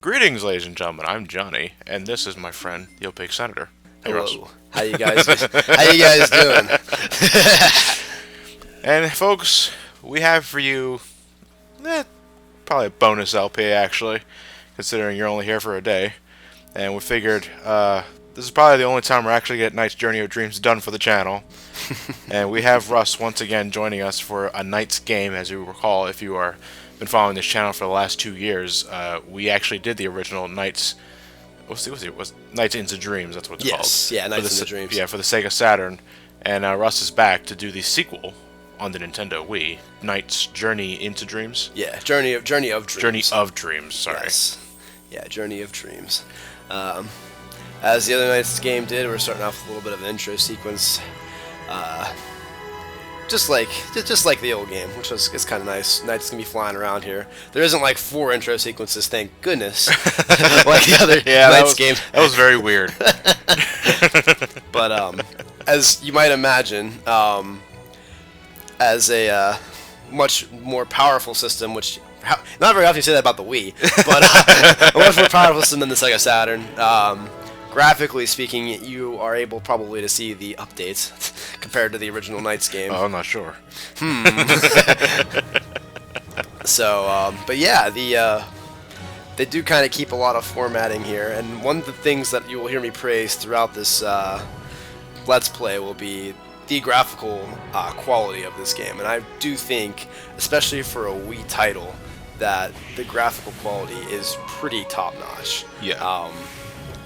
Greetings, ladies and gentlemen. I'm Johnny, and this is my friend, the Opaque Senator. Hey, Russ. Hello. How you guys? How you guys doing? And folks, we have for you, probably a bonus LP actually, considering you're only here for a day. And we figured this is probably the only time we're actually getting Knight's Journey of Dreams done for the channel. And we have Russ once again joining us for a Knight's game. As you recall, if you are been following this channel for the last 2 years, we actually did the original Knight's. Was Knight's into Dreams? That's what it's called. Yes, yeah, Knight's into Dreams. Yeah, for the Sega Saturn, and Russ is back to do the sequel on the Nintendo Wii, Knight's Journey into Dreams. Yeah, Journey of Dreams. Journey of Dreams. Sorry. Yes. Yeah, Journey of Dreams. As the other Knight's game did, we're starting off with a little bit of an intro sequence, just like the old game, which is kind of nice. Knight's gonna be flying around here. There isn't like 4 intro sequences, thank goodness, like the other Knight's game. That was very weird. But as you might imagine, as a much more powerful system, which not very often you say that about the Wii, but a much more powerful system than the Sega Saturn. Graphically speaking, you are able probably to see the updates compared to the original Knight's game. Oh, I'm not sure. So, but yeah, they do kind of keep a lot of formatting here, and one of the things that you will hear me praise throughout this Let's Play will be the graphical quality of this game, and I do think, especially for a Wii title, that the graphical quality is pretty top-notch. Yeah.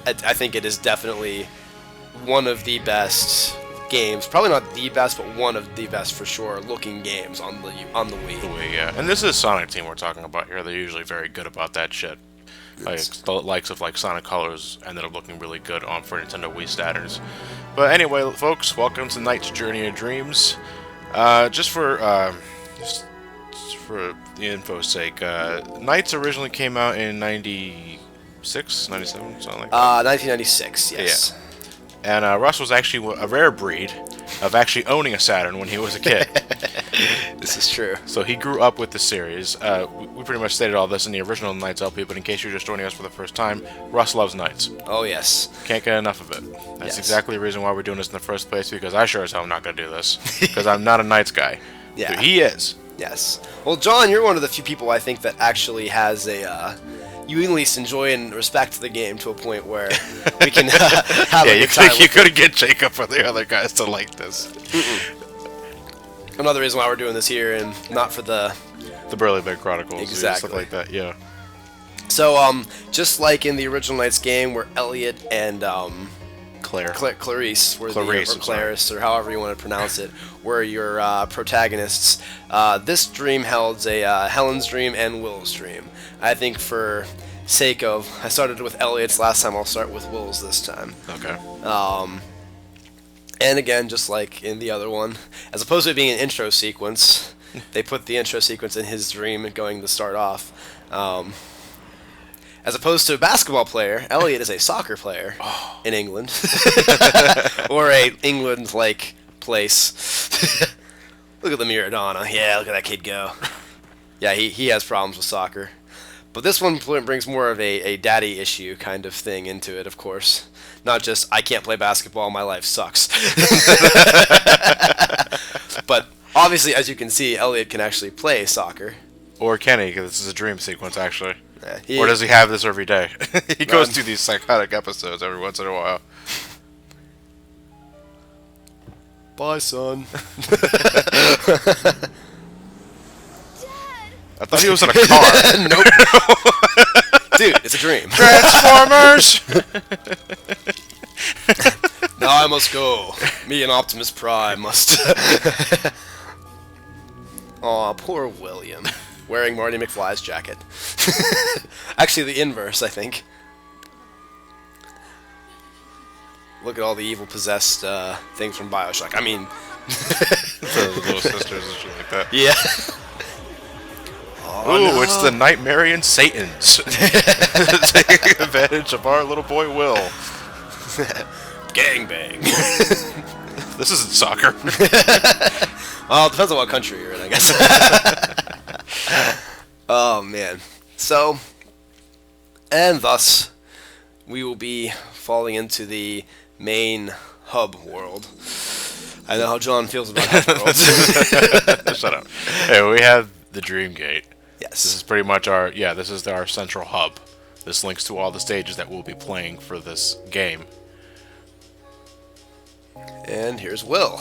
I think it is definitely one of the best games, probably not the best, but one of the best for sure looking games on the Wii. The Wii, yeah. And this is Sonic Team we're talking about here. They're usually very good about that shit. Like the likes of like Sonic Colors ended up looking really good on for Nintendo Wii Saturns. But anyway, folks, welcome to Knight's Journey of Dreams. Just for the info's sake, Knights originally came out in 96, 97, something like that. 1996, yes. Yeah. And Russ was actually a rare breed of actually owning a Saturn when he was a kid. This is true. So he grew up with the series. We pretty much stated all this in the original Knights LP, but in case you're just joining us for the first time, Russ loves Knights. Oh, yes. Can't get enough of it. That's Yes. exactly the reason why we're doing this in the first place, because I sure as hell am not going to do this. Because I'm not a Knights guy. Yeah. But he is. Yes. Well, John, you're one of the few people I think that actually has a... you at least enjoy and respect the game to a point where we can have a good time you couldn't get Jacob or the other guys to like this. Another reason why we're doing this here, and not for the Burly Bear Chronicles. Exactly. And stuff like that, yeah. So, just like in the original Knight's game, where Elliot and Clarice were Clarice, or Clarice, or however you want to pronounce it, were your protagonists. This dream held a Helen's dream and Will's dream. I think for sake of, I started with Elliot's last time, I'll start with Will's this time. Okay. And again, just like in the other one, as opposed to it being an intro sequence, they put the intro sequence in his dream going to start off. As opposed to a basketball player, Elliot is a soccer player in England. Or a England-like place. Look at the Maradona. Yeah, look at that kid go. Yeah, he has problems with soccer. But this one brings more of a daddy issue kind of thing into it, of course. Not just, I can't play basketball, my life sucks. But obviously, as you can see, Elliot can actually play soccer. Or can he? Because this is a dream sequence, actually. Yeah, Or does he have this every day? He goes through these psychotic episodes every once in a while. Bye, son. I thought he was in a car. Nope. Dude, it's a dream. Transformers! Now I must go. Me and Optimus Prime must... Aw, poor William. Wearing Marty McFly's jacket. Actually, the inverse, I think. Look at all the evil possessed things from Bioshock. I mean... The little sisters and shit like that. Yeah. Ooh, no. It's the Nightmarian Satans. Taking advantage of our little boy Will. Gangbang. This isn't soccer. Well, it depends on what country you're in, I guess. Oh, man. So, And thus, we will be falling into the main hub world. I know how John feels about hub worlds. Shut up. Hey, we have the Dream Gate. Yes. This is pretty much this is our central hub. This links to all the stages that we'll be playing for this game. And here's Will.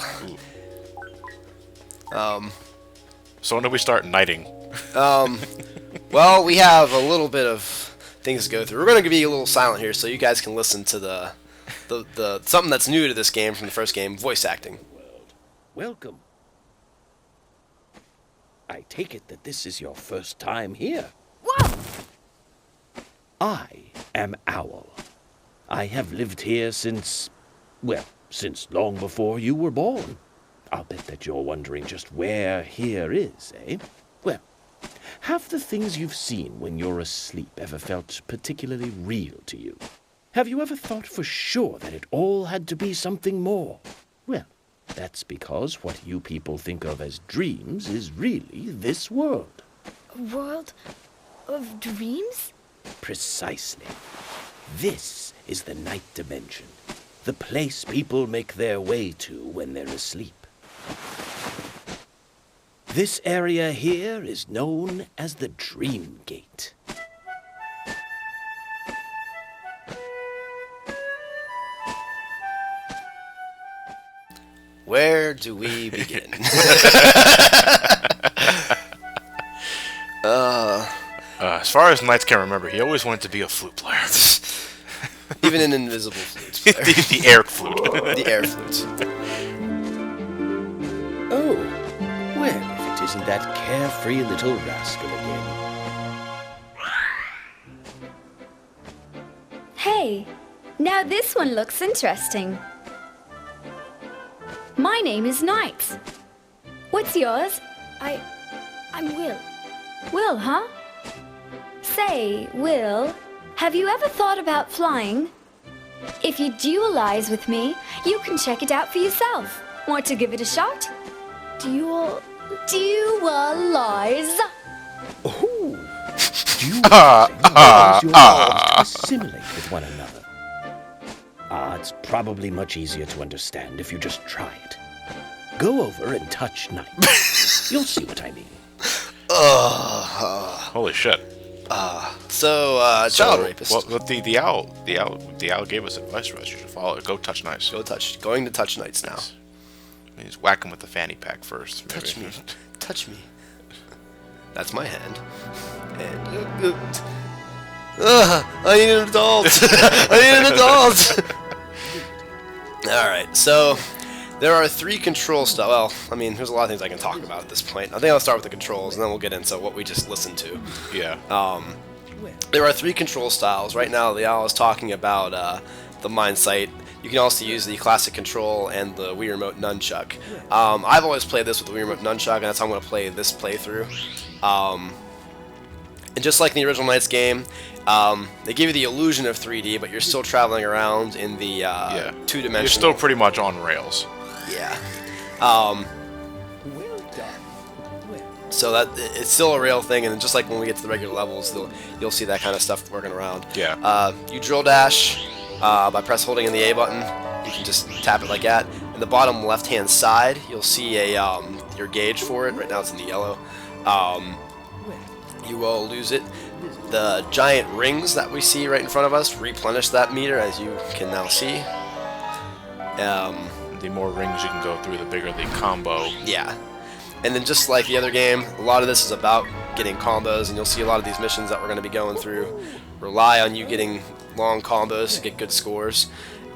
So when do we start knighting? Well, we have a little bit of things to go through. We're going to be a little silent here so you guys can listen to the something that's new to this game from the first game, voice acting. Welcome. I take it that this is your first time here. Whoa! I am Owl. I have lived here since long before you were born. I'll bet that you're wondering just where here is, eh? Well, have the things you've seen when you're asleep ever felt particularly real to you? Have you ever thought for sure that it all had to be something more? Well, that's because what you people think of as dreams is really this world. A world of dreams? Precisely. This is the night dimension, the place people make their way to when they're asleep. This area here is known as the Dream Gate. Where do we begin? As far as Knights can remember, he always wanted to be a flute player. Even an invisible flute player. the air flute. The air flute. Oh, well, if it isn't that carefree little rascal again. Hey, now this one looks interesting. My name is Knight. What's yours? I'm Will. Will, huh? Say, Will, have you ever thought about flying? If you dualize with me, you can check it out for yourself. Want to give it a shot? Dualize? Oh, dualizing allows your worlds to assimilate with one another. It's probably much easier to understand if you just try it. Go over and touch Knight. You'll see what I mean. Holy shit. Child rapist. Well, the owl gave us advice for us. You should follow it. Go touch Knights. Going to touch Knights now. He's whack him with the fanny pack first. Maybe. Touch me. Touch me. That's my hand. And I need an adult. I need an adult. All right. So there are 3 control styles. Well, I mean, there's a lot of things I can talk about at this point. I think I'll start with the controls, and then we'll get into what we just listened to. Yeah. There are 3 control styles. Right now, the owl is talking about the Mind Sight. You can also use the classic control and the Wii Remote Nunchuck. I've always played this with the Wii Remote Nunchuck, and that's how I'm going to play this playthrough. And just like in the original Knights game, they give you the illusion of 3D, but you're still traveling around in the 2-dimensional. You're still pretty much on rails. Yeah. Well done. So that it's still a rail thing, and just like when we get to the regular levels, you'll see that kind of stuff working around. Yeah. You drill dash by holding in the A button. You can just tap it like that. In the bottom left-hand side, you'll see a your gauge for it. Right now, it's in the yellow. You will lose it. The giant rings that we see right in front of us replenish that meter, as you can now see. The more rings you can go through, the bigger the combo. Yeah. And then just like the other game, a lot of this is about getting combos, and you'll see a lot of these missions that we're going to be going through rely on you getting long combos to get good scores.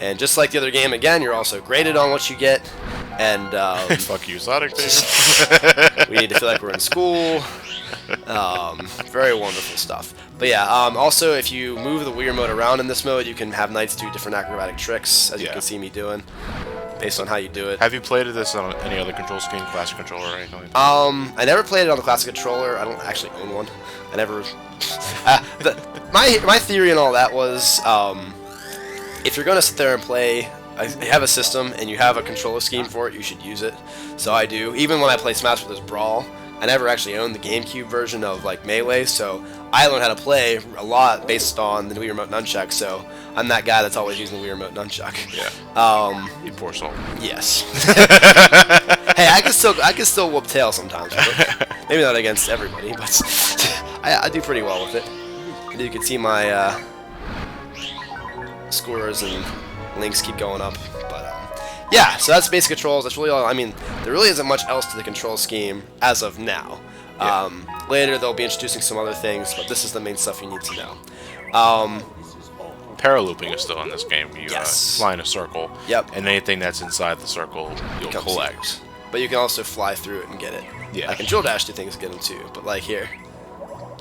And just like the other game, again, you're also graded on what you get. And fuck you, Sonic. we need to feel like we're in school. Very wonderful stuff. But yeah, also if you move the Wii Remote around in this mode, you can have Knights do different acrobatic tricks, as you can see me doing, based on how you do it. Have you played this on any other control scheme, classic controller or anything like that? I never played it on the classic controller. I don't actually own one. I never. My theory and all that was, if you're gonna sit there and play, have a system and you have a controller scheme for it, you should use it. So I do. Even when I play Smash Bros. Brawl, I never actually owned the GameCube version of like Melee, so I learned how to play a lot based on the Wii Remote Nunchuck. So I'm that guy that's always using the Wii Remote Nunchuck. Yeah. You poor soul. Yes. Hey, I can still whoop tail sometimes. Maybe not against everybody, but I do pretty well with it. And you can see my scores and links keep going up. But yeah, so that's basic controls. That's really all. I mean, there really isn't much else to the control scheme as of now. Yeah. Later they'll be introducing some other things, but this is the main stuff you need to know. Paralooping is still in this game. You Yes. fly in a circle. Yep. And anything that's inside the circle, you'll Comes collect. But you can also fly through it and get it. Yeah. Like in Drill Dash, do things get them too. But like here,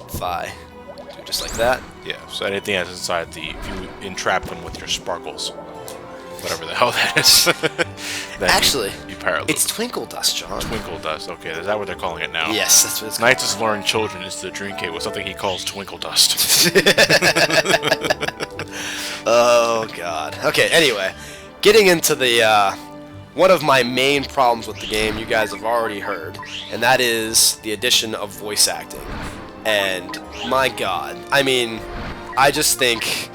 fly, do just like that. Yeah. So anything that's inside if you entrap them with your sparkles, whatever the hell that is. then Actually, you paraloop. it's Twinkle Dust, John. Twinkle Dust. Okay, is that what they're calling it now? Yes, that's what it's called. NiGHTS is luring children into the dream cave with something he calls Twinkle Dust. Oh god. Okay, anyway, getting into the one of my main problems with the game you guys have already heard, and that is the addition of voice acting. And my god, I mean, I just think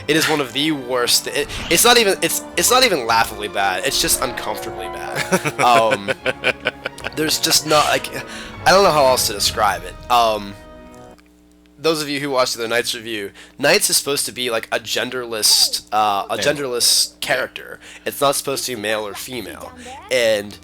it is one of the worst. It's not even laughably bad. It's just uncomfortably bad. There's just not like I don't know how else to describe it. Those of you who watched the NiGHTS review, NiGHTS is supposed to be like a genderless character. It's not supposed to be male or female. And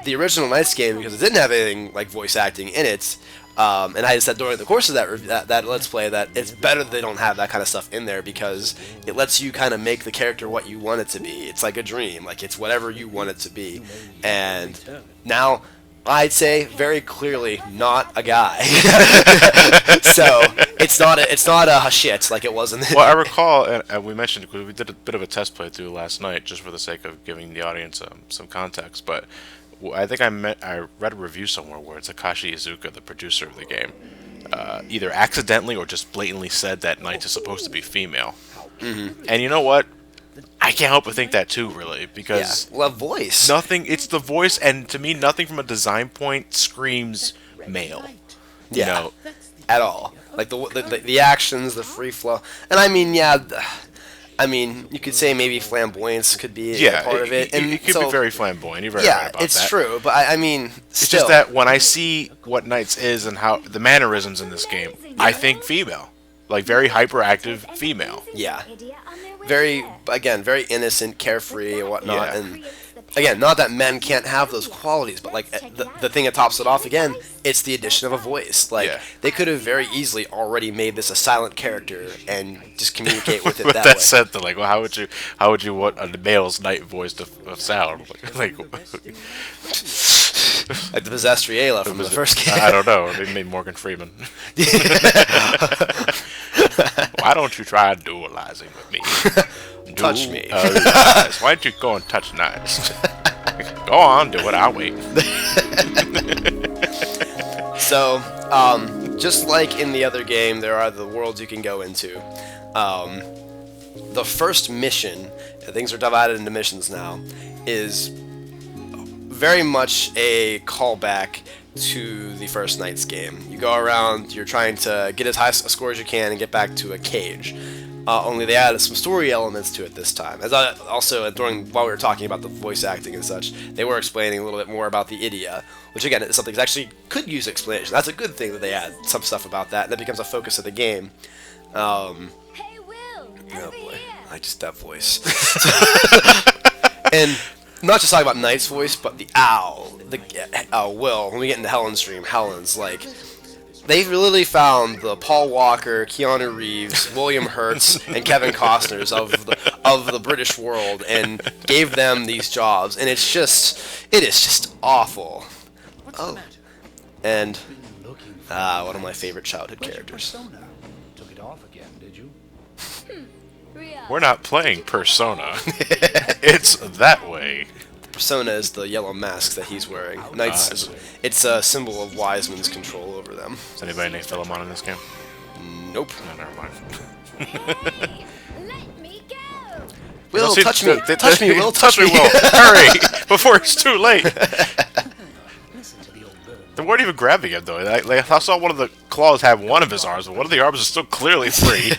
the original NiGHTS game, because it didn't have anything like voice acting in it, and I said during the course of that Let's Play that it's better that they don't have that kind of stuff in there because it lets you kind of make the character what you want it to be. It's like a dream, like it's whatever you want it to be. And now I'd say very clearly not a guy. So it's not a shit like it was in the Well, I recall, and we mentioned because we did a bit of a test playthrough last night, just for the sake of giving the audience some context. But I think I read a review somewhere where it's Akashi Iizuka, the producer of the game, either accidentally or just blatantly said that NiGHTS is supposed to be female. Mm-hmm. And you know what? I can't help but think that too, really, because well, voice. Nothing. It's the voice, and to me, nothing from a design point screams male. You know, at all. Like the actions, the free flow, and I mean, I mean, you could say maybe flamboyance could be a part of it. And it could be very flamboyant. You're very right about that. Yeah, it's true, but I mean, it's just that when I see what NiGHTS is and how the mannerisms in this game, I think female, like very hyperactive female. Yeah. Very innocent, carefree, and whatnot. Yeah. And again, not that men can't have those qualities, but like the thing that tops it off again, it's the addition of a voice. Like they could have very easily already made this a silent character and just communicate with it With that that way. said, though, like, well, how would you want a male's night voice to sound? Like Like the possessed Riela from the first game. I don't know. They made Morgan Freeman. Why don't you try dualizing with me? Touch me. Why don't you go and touch nice? Go on, do it. I'll wait. So, just like in the other game, there are the worlds you can go into. The first mission, things are divided into missions now, is very much a callback to the first NiGHTS game. You go around, you're trying to get as high a score as you can and get back to a cage. Only they added some story elements to it this time. As also, while we were talking about the voice acting and such, they were explaining a little bit more about the Idia, which again is something that actually could use explanation. That's a good thing that they add some stuff about that, and that becomes a focus of the game. Hey, Will, Oh boy, I just that voice. And not just talking about Knight's voice, but the owl, Will. When we get into Helen's dream, Helen's like. They really found the Paul Walker, Keanu Reeves, William Hurts, and Kevin Costners of the British world and gave them these jobs, and it is just awful. Oh, and one of my favorite childhood characters. Took it off again, did you? We're not playing Persona. It's that way. Persona is the yellow mask that he's wearing. Knight's it's a symbol of Wiseman's control over them. Is anybody named Philemon in this game? Nope. No, never mind. Hey, let me go. Will, See, touch me. Touch me, Will. Touch me, Will. Hurry, before it's too late. weren't even grabbing him, though. Like, I saw one of the claws have one of his arms, but one of the arms is still clearly free.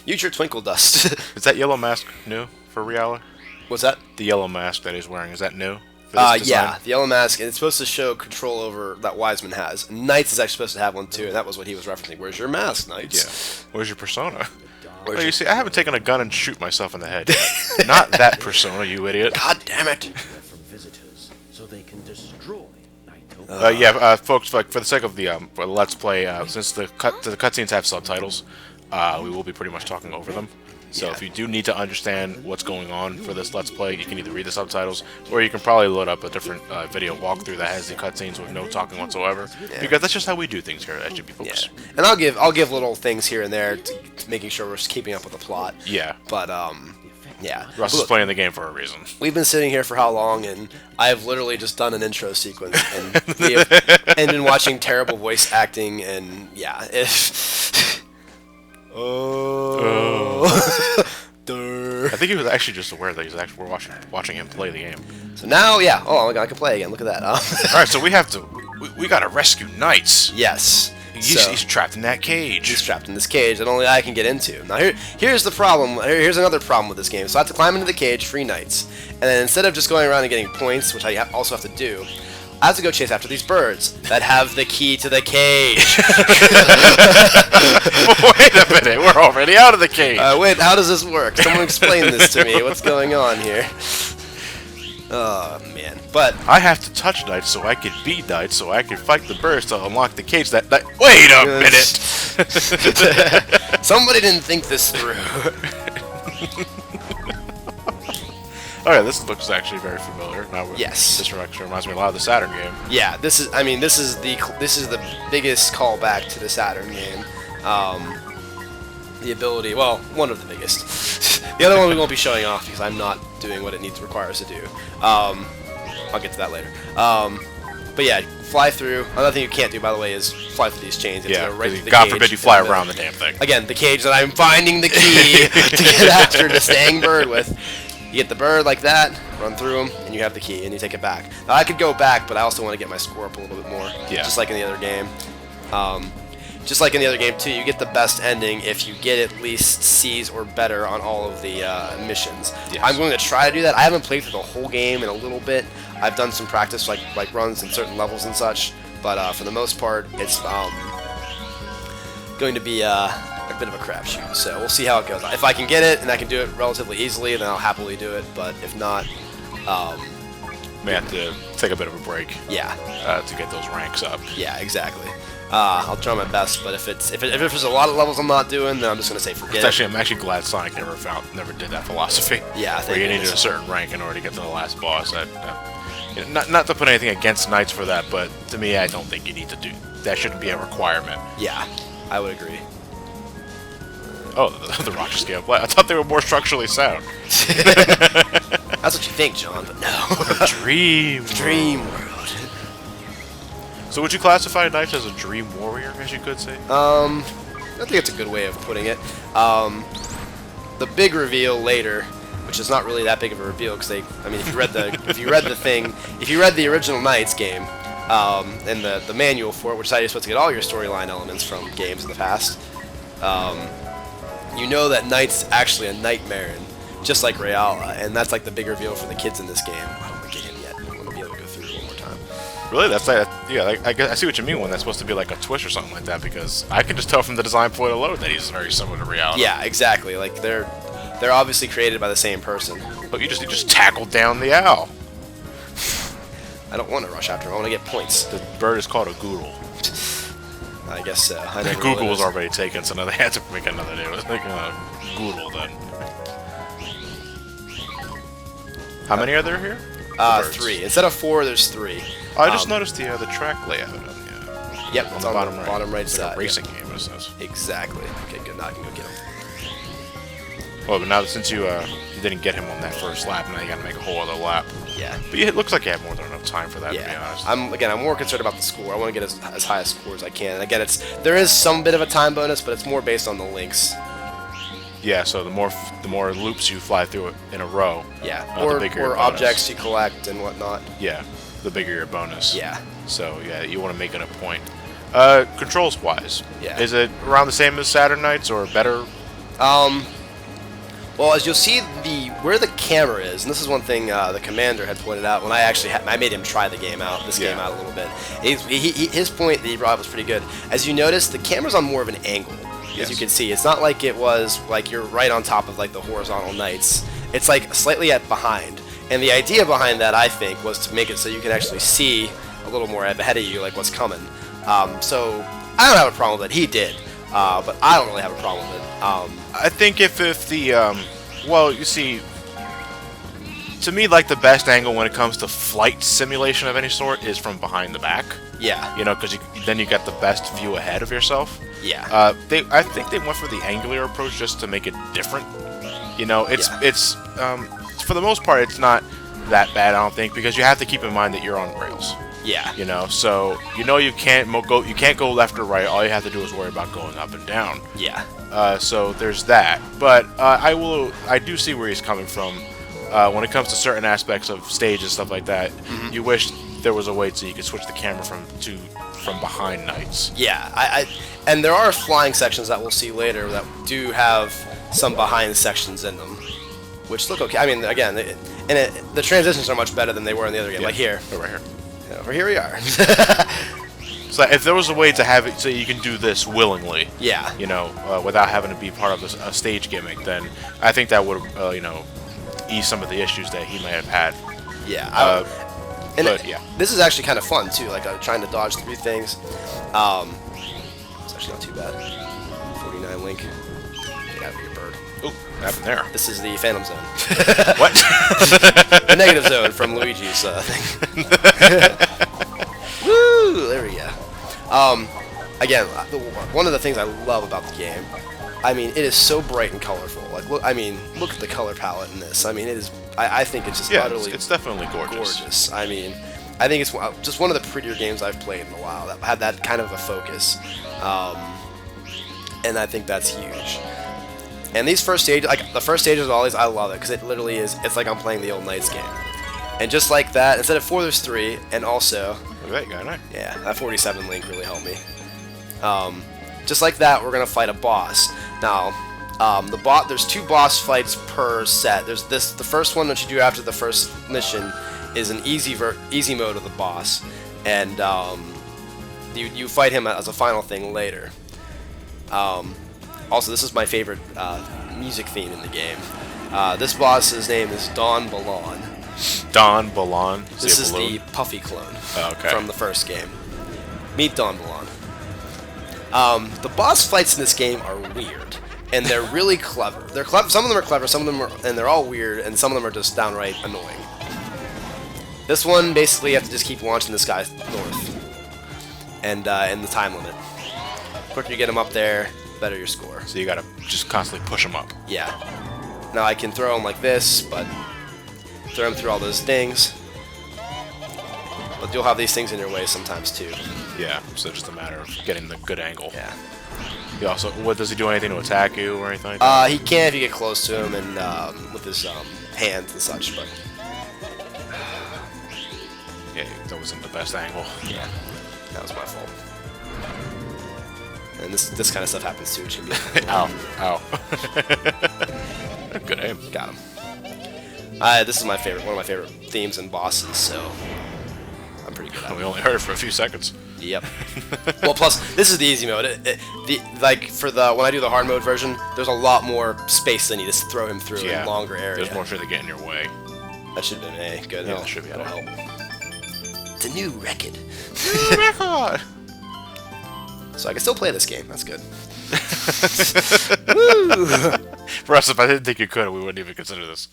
Use your twinkle dust. Is that yellow mask new for Riala? What's that? The yellow mask that he's wearing, is that new? For this design? Yeah, the yellow mask, and it's supposed to show control over that Wiseman has. Knights is actually supposed to have one too, and that was what he was referencing. Where's your mask, Knights? Yeah. Where's your persona? Where's Well, your... you see, I haven't taken a gun and shoot myself in the head yet. Not that persona, you idiot. God damn it! From visitors, so they can destroy Naito. Folks, like, for the sake of the for the Let's Play, since the cutscenes have subtitles, we will be pretty much talking over them. So if you do need to understand what's going on for this Let's Play, you can either read the subtitles, or you can probably load up a different video walkthrough that has the cutscenes with no talking whatsoever. Yeah. Because that's just how we do things here at SGB, folks. Yeah. And I'll give little things here and there to making sure we're just keeping up with the plot. Yeah. But yeah. Russ is playing the game for a reason. We've been sitting here for how long, and I've literally just done an intro sequence, and and been watching terrible voice acting, and yeah. I think he was actually just aware that we're watching him play the game. So now, yeah. Oh, I can play again. Look at that. All right, so we gotta rescue Knights. Yes. He's trapped in that cage. He's trapped in this cage that only I can get into. Now here's the problem. Here's another problem with this game. So I have to climb into the cage, free Knights, and then instead of just going around and getting points, which I also have to do, I have to go chase after these birds that have the key to the cage. Wait a minute, we're already out of the cage. Wait, how does this work? Someone explain this to me. What's going on here? Oh, man. But I have to touch Knights so I can be Knights so I can fight the birds to unlock the cage that... Wait a minute! Somebody didn't think this through. Okay, this looks actually very familiar. Yes. This actually reminds me a lot of the Saturn game. Yeah, this is the biggest callback to the Saturn game. The ability, well, one of the biggest. The other one we won't be showing off because I'm not doing what it requires to do. I'll get to that later. But yeah, fly through. Another thing you can't do, by the way, is fly through these chains. Yeah, right through the God cage forbid you fly around the damn thing. Again, the cage that I'm finding the key to get after the staying bird with. You get the bird like that, run through them, and you have the key, and you take it back. Now, I could go back, but I also want to get my score up a little bit more. Yeah. Just like in the other game. Just like in the other game, too, you get the best ending if you get at least C's or better on all of the missions. Yes. I'm going to try to do that. I haven't played through the whole game in a little bit. I've done some practice, like runs in certain levels and such, but for the most part, it's going to be a bit of a crapshoot. So we'll see how it goes. If I can get it and I can do it relatively easily, then I'll happily do it. But if not, may have to take a bit of a break. Yeah. To get those ranks up. Yeah, exactly. I'll try my best, but if there's a lot of levels I'm not doing, then I'm just gonna say forget it. I'm actually glad Sonic never did that philosophy. Yeah, I think where you needed a certain rank in order to get to the last boss. Not to put anything against Knights for that, but to me, I don't think you need to do that. Shouldn't be a requirement. Yeah, I would agree. Oh, the rocket scale. I thought they were more structurally sound. That's what you think, John, but no. Dream world. So would you classify Knights as a dream warrior, as you could say? I think it's a good way of putting it. The big reveal later, which is not really that big of a reveal, because if you read the original Knights game, and the manual for it, which is how you're supposed to get all your storyline elements from games in the past, you know that Knight's actually a nightmare, just like Riala, and that's like the big reveal for the kids in this game. I don't think it yet. I'm gonna be able to go through it one more time. Really? That's like, yeah. I see what you mean when that's supposed to be like a twist or something like that, because I can just tell from the design point alone that he's very similar to Riala. Yeah, exactly. Like they're obviously created by the same person. But you just tackled down the owl. I don't want to rush after him. I want to get points. The bird is called a goodle. I guess so. Google was already taken, so now they had to make another name. It was like Goodle then. How many are there here? 3. Instead of 4, there's 3. I just noticed the track layout on the yep, on the bottom right it's side. like a racing game, it says. Exactly. Okay, good. Now I can go get him. Well, but now since you didn't get him on that first lap, now you got to make a whole other lap. Yeah. But it looks like you have more than enough time for that, to be honest. I'm more concerned about the score. I want to get as high a score as I can. And again, there is some bit of a time bonus, but it's more based on the links. Yeah, so the more loops you fly through it in a row. Yeah, the bigger or objects you collect and whatnot. Yeah. the bigger your bonus. Yeah. So yeah, you want to make it a point. Controls wise, Yeah. is it around the same as Saturn Knights or better? Well, as you'll see, where the camera is, and this is one thing the commander had pointed out when I made him try the game out, game out a little bit. His point that he brought up was pretty good. As you notice, the camera's on more of an angle, as you can see. It's not like it was like you're right on top of like the horizontal knights. It's like slightly behind. And the idea behind that, I think, was to make it so you can actually see a little more ahead of you, like what's coming. So I don't have a problem with it. He did, but I don't really have a problem with it. I think if the well, you see, to me, like the best angle when it comes to flight simulation of any sort is from behind the back. Yeah. You know, because then you get the best view ahead of yourself. Yeah. I think they went for the angular approach just to make it different. You know, it's for the most part, it's not that bad, I don't think, because you have to keep in mind that you're on rails. Yeah. You know, so you can't go left or right. All you have to do is worry about going up and down. Yeah. So there's that. But I do see where he's coming from. When it comes to certain aspects of stage and stuff like that, you wish there was a way so you could switch the camera from behind knights. Yeah. And there are flying sections that we'll see later that do have some behind sections in them, which look okay. I mean, again, the transitions are much better than they were in the other game. Yeah. Like here. Right here. Over here we are. So if there was a way to have it so you can do this willingly, Yeah. you know, without having to be part of a stage gimmick, then I think that would, you know, ease some of the issues that he may have had. Yeah. But yeah, this is actually kind of fun too. Like trying to dodge through things. It's actually not too bad. 49 Link. Get out of here, bird. Ooh, what happened there? This is the Phantom Zone. What? The negative zone from Luigi's thing. Woo! There we go. Again, one of the things I love about the game, I mean, it is so bright and colorful. Like, look at the color palette in this. I mean, it is. I think it's just utterly. It's definitely gorgeous. Gorgeous. I mean, I think it's just one of the prettier games I've played in a while that had that kind of a focus, and I think that's huge. And these first stages, like the first stages of all these, I love it because it literally is. It's like I'm playing the old Knights game. And just like that, instead of 4, there's 3, and also, Right, got it. yeah, that 47 Link really helped me. Just like that, we're gonna fight a boss. Now, there's 2 boss fights per set. There's the first one that you do after the first mission is an easy mode of the boss, and you fight him as a final thing later. Also, this is my favorite music theme in the game. This boss's name is Don Balon. Don Balon. This is the Puffy clone from the first game. Meet Don Balon. The boss fights in this game are weird, and they're really clever. They're clever. Some of them are clever, some of them are, and they're all weird, and some of them are just downright annoying. This one, basically, you have to just keep launching this guy north, and in the time limit. The quicker you get him up there, the better your score. So you gotta just constantly push him up. Yeah. Now I can throw him like this, but throw him through all those things. But you'll have these things in your way sometimes too. Yeah, so just a matter of getting the good angle. Yeah. He also, does he do anything to attack you or anything like that? He can if you get close to him and with his hands and such, but yeah, that wasn't the best angle. yeah, that was my fault. And this kind of stuff happens too, which can be Ow, ow. Good aim. Got him. This is one of my favorite themes and bosses, so I'm pretty good at it. We only heard it for a few seconds. Yep. Well, plus this is the easy mode. When I do the hard mode version, there's a lot more space than you just throw him through a longer area. There's more shit to get in your way. That should have been A. Good. Yeah, that should be that'll help. It's a new record. Record. So I can still play this game. That's good. Russ, if I didn't think you could, we wouldn't even consider this.